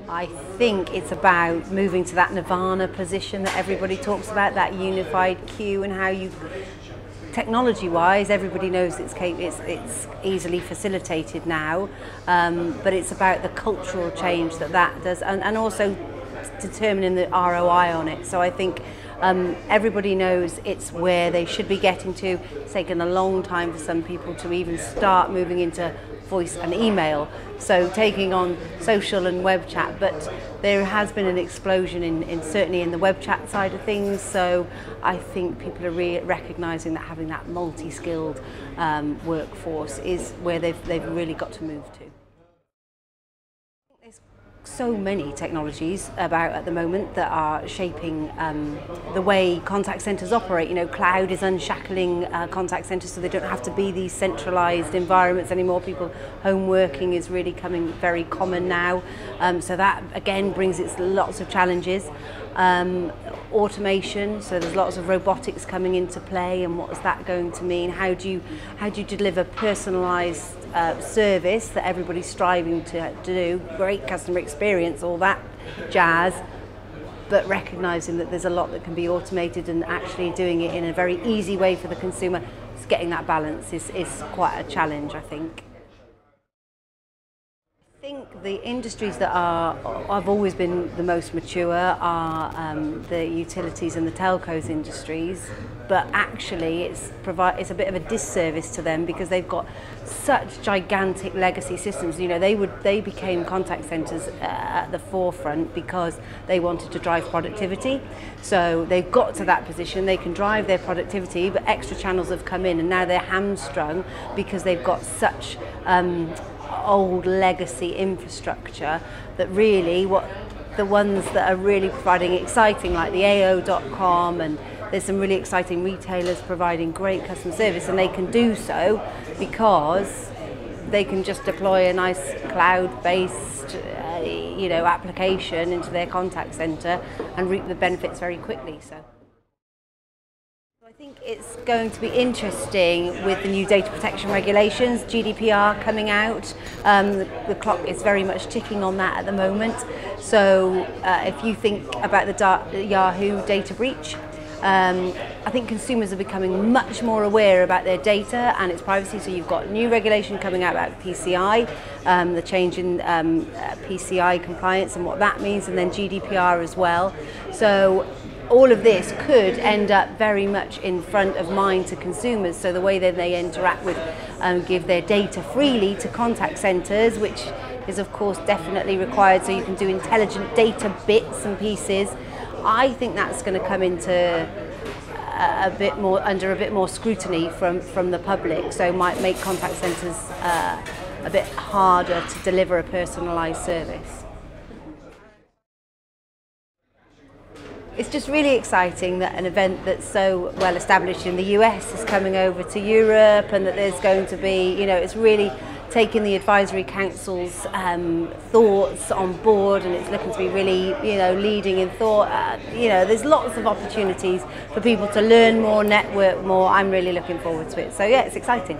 I think it's about moving to that nirvana position that everybody talks about, that unified queue, and how you, technology-wise, everybody knows it's easily facilitated now, but it's about the cultural change that does, and also determining the ROI on it. So I think everybody knows it's where they should be getting to. It's taken a long time for some people to even start moving into voice and email, so taking on social and web chat, but there has been an explosion in certainly in the web chat side of things. So I think people are recognising that having that multi-skilled workforce is where they've really got to move to. There's so many technologies about at the moment that are shaping the way contact centres operate. You know, cloud is unshackling contact centres, so they don't have to be these centralised environments anymore. Home working is really coming very common now, so that again brings its lots of challenges. Automation, so there's lots of robotics coming into play, and what's that going to mean? How do you deliver personalised service that everybody's striving to do, great customer experience, all that jazz, but recognising that there's a lot that can be automated, and actually doing it in a very easy way for the consumer. It's getting that balance is quite a challenge, I think. I think the industries that have always been the most mature are the utilities and the telcos industries, but actually it's a bit of a disservice to them because they've got such gigantic legacy systems. You know, they became contact centres at the forefront because they wanted to drive productivity. So they've got to that position, they can drive their productivity, but extra channels have come in, and now they're hamstrung because they've got such old legacy infrastructure that really the ones that are really providing exciting, like the AO.com, and there's some really exciting retailers providing great customer service, and they can do so because they can just deploy a nice cloud-based application into their contact centre and reap the benefits very quickly. So I think it's going to be interesting with the new data protection regulations, GDPR coming out. The clock is very much ticking on that at the moment. So if you think about the Yahoo data breach, I think consumers are becoming much more aware about their data and its privacy. So you've got new regulation coming out about PCI, the change in PCI compliance and what that means, and then GDPR as well. So all of this could end up very much in front of mind to consumers. So the way that they interact with give their data freely to contact centres, which is of course definitely required, so you can do intelligent data bits and pieces. I think that's going to come into under a bit more scrutiny from the public, so might make contact centres a bit harder to deliver a personalised service. It's just really exciting that an event that's so well established in the US is coming over to Europe, and that there's going to be, it's really taking the advisory council's thoughts on board, and it's looking to be really, leading in thought. There's lots of opportunities for people to learn more, network more. I'm really looking forward to it. So yeah, it's exciting.